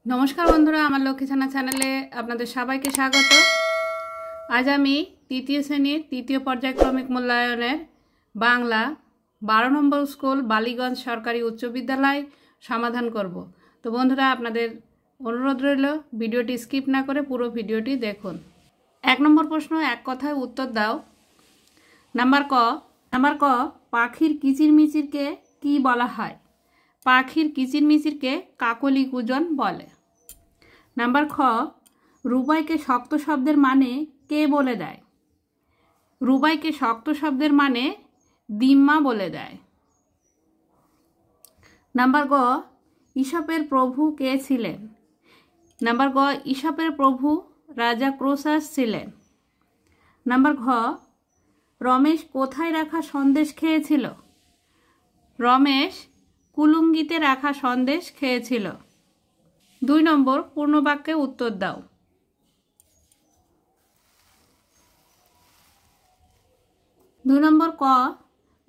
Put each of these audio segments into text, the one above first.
नमस्कार बंधुरा आमार लक्ष्मीछाना चैनेले आपनादेर सबाइके स्वागत। आज आमी तृतीय श्रेणीर तृतीय पर्यायक्रमिक मूल्यायनेर बांगला 12 नम्बर स्कूल बालीगंज सरकारी उच्च विद्यालय समाधान करब। तो बंधुरा आपनादेर अनुरोध रइल भिडियोटी स्किप ना करे पुरो भिडियोटी देखुन। 1 नम्बर प्रश्न एक कथाय उत्तर दाओ। नम्बर क पाखिर किचिरमिचिरके कि बला हय? पाखिर किचिरमिचिरके काकली कूजन बोले। नम्बर ख रुबाइके शक्त शब्देर माने के बोले देय? रुबाइके शक्त शब्देर माने दिम्मा बोले देय। नम्बर ग ईशपेर प्रभु के छिलेन? नम्बर ग ईशपेर प्रभु राजा क्रोसास छिलेन। नम्बर घ रमेश कोथाय राखा सन्देश खेयेछिलो? रमेश कुलुंगीते राखा सन्देश खेयेछिलो। 2 नम्बर पूर्ण वाक्ये उत्तर दाओ। दुई नम्बर क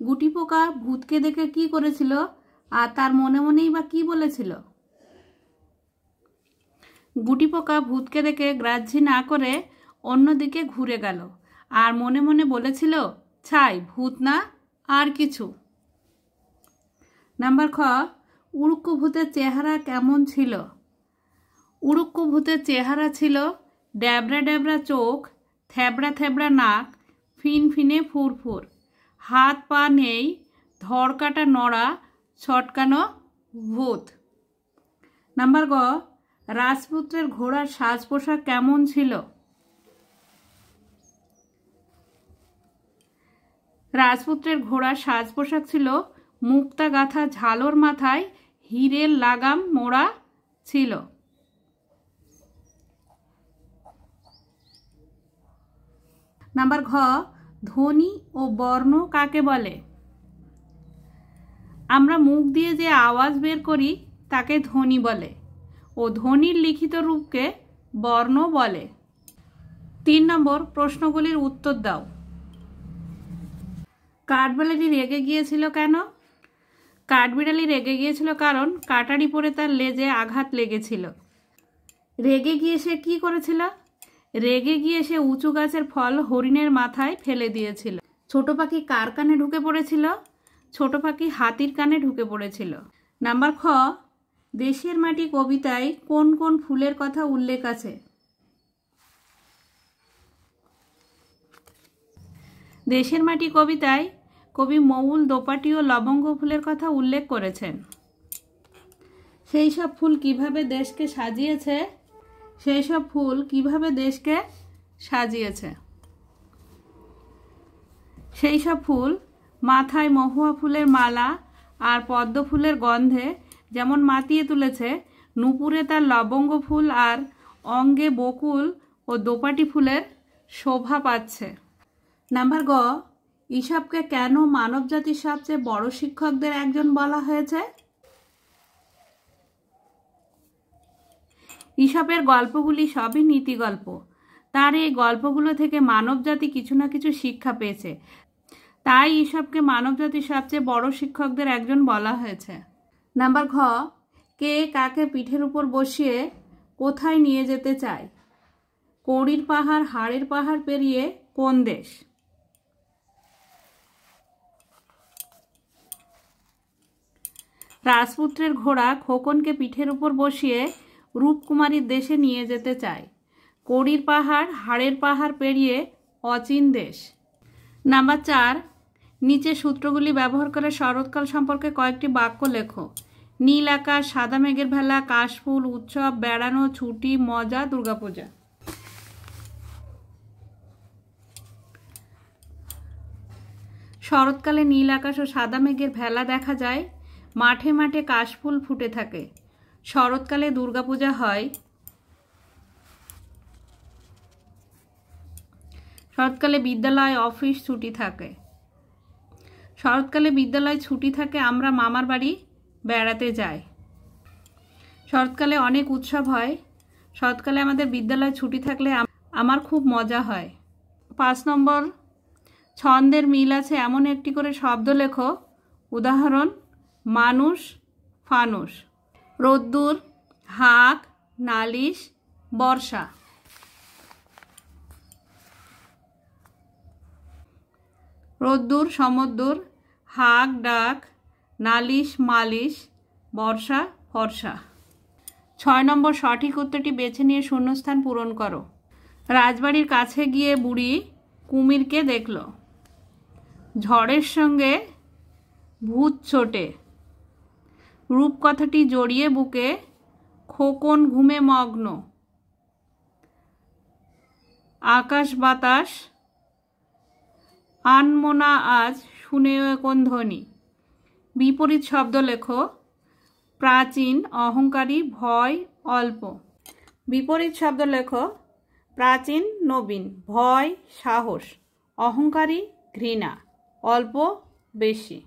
गुटिपोका भूतके देखे कि करेछिलो आर तार मने मनेई बा कि बोलेछिलो? गुटिपोका भूतके देखे ग्राह्य ना करे अन्यदिके घुरे गेल आर मने मने बोलेछिलो छाई भूत ना आर किछु। नम्बर ख उड़ुक्कु भूतेर चेहरा केमन छिलो? उड़ुक्कु भूतेर चेहरा छिलो डैबड़ा डैबड़ा चोख, थेबड़ा थेबड़ा नाक, फिनफिने फुरफुर, हाथ पा नेई, धड़काटा नड़ा, छटकानो भूत। नम्बर ग राजपुत्रेर घोड़ार साज पोशाक केमन छिलो? राजपुत्रेर घोड़ार साज पोशाक छिलो मुक्ता गाथा झालोर माथाय हीरेर लागाम मोड़ा छिलो। नम्बर घ ध्वनि ओ बर्ण काके बोले? आमरा मुख दिए जे आवाज बेर करी ताके ध्वनि बोले ओ ध्वनिर लिखित रूपके बर्ण बोले। 3 नम्बर प्रश्नगुलिर उत्तर दाओ। काठबिड़ाली रेगे गिয়েছিল কেন? काठबिड़ाली रेगे गिয়েছিল কারণ কাটারি পড়ে তার লেজে আঘাত লেগেছিল। রেগে গিয়ে সে কি করেছিল? রেগে গিয়ে সে উঁচু গাছের ফল হরিণের মাথায় ফেলে দিয়েছিল। ছোট পাখি কার কানে ঢুকে পড়েছিল? ছোট পাখি হাতির কানে ঢুকে পড়েছিল। নাম্বার খ দেশের মাটি কবিতায় কোন কোন ফুলের কথা উল্লেখ আছে? দেশের মাটি কবিতায় কবি মৌল দোপাটি ও লবঙ্গ ফুলের কথা উল্লেখ করেছেন। সেই সব ফুল কিভাবে দেশকে সাজিয়েছে? সেই সব ফুল কিভাবে দেশকে সাজিয়েছে? সেই সব ফুল মাথায় মহুয়া ফুলের মালা আর পদ্ম ফুলের গন্ধে যেমন মাতিয়ে তুলেছে, নুপুরে তার লবঙ্গ ফুল আর অঙ্গে বকুল ও দোপাটি ফুলের শোভা পাচ্ছে। নাম্বার গ ঈশপকে কেন মানবজাতির সবচেয়ে বড় শিক্ষকদের একজন বলা হয়েছে? ঈশপের গল্পগুলি সবই নীতি গল্প। তার এই গল্পগুলো থেকে মানবজাতি কিছু না কিছু শিক্ষা পেয়েছে, তাই ঈশপকে মানবজাতির সবচেয়ে বড় শিক্ষকদের একজন বলা হয়েছে। নাম্বার ঘ কে কাকে পিঠের উপর বসিয়ে কোথায় নিয়ে যেতে চায়? কড়ির পাহাড় হাড়ের পাহাড় পেরিয়ে কোন দেশ? রাজপুত্রের ঘোড়া খোকনকে পিঠের উপর বসিয়ে রূপকুমারীর দেশে নিয়ে যেতে চায়। কড়ির পাহাড় হাড়ের পাহাড় পেরিয়ে অচিন দেশ। নাম্বার 4 নিচে সূত্রগুলি ব্যবহার করে শরৎকাল সম্পর্কে কয়েকটি বাক্য লেখো। নীল আকাশ, সাদা মেঘের ভেলা, কাশফুল, উৎসব, বেড়ানো, ছুটি, মজা, দুর্গাপূজা। শরৎকালে নীল আকাশ ও সাদা মেঘের ভেলা দেখা যায়, মাঠে মাঠে কাশফুল ফুটে থাকে। শরৎকালে দুর্গাপূজা হয়। শরৎকালে বিদ্যালয় অফিস ছুটি থাকে। শরৎকালে বিদ্যালয় ছুটি থাকে, আমরা মামার বাড়ি বেড়াতে যাই। শরৎকালে অনেক উৎসব হয়। শরৎকালে আমাদের বিদ্যালয় ছুটি থাকলে আমার খুব মজা হয়। 5 নম্বর ছন্দের মিল আছে এমন একটি করে শব্দ লেখো। উদাহরণ মানুষ, ফানুস। রোদ্দুর, হাক, নালিশ বর্ষা। রোদ্দুর সমুদ্দুর, হাক ডাক, নালিশ মালিশ, বর্ষা ফর্সা। 6 নম্বর সঠিক উত্তরটি বেছে নিয়ে শূন্যস্থান পূরণ করো। রাজবাড়ির কাছে গিয়ে বুড়ি কুমিরকে দেখল। ঝড়ের সঙ্গে ভূত ছোটে। রূপকথাটি জড়িয়ে বুকে, খোকন ঘুমে মগ্ন। আকাশ বাতাস আনমোনা আজ, শুনে কোন ধ্বনি। বিপরীত শব্দ লেখো। প্রাচীন অহংকারী, ভয় অল্প। বিপরীত শব্দ লেখো। প্রাচীন নবীন, ভয় সাহস, অহংকারী ঘৃণা, অল্প বেশি।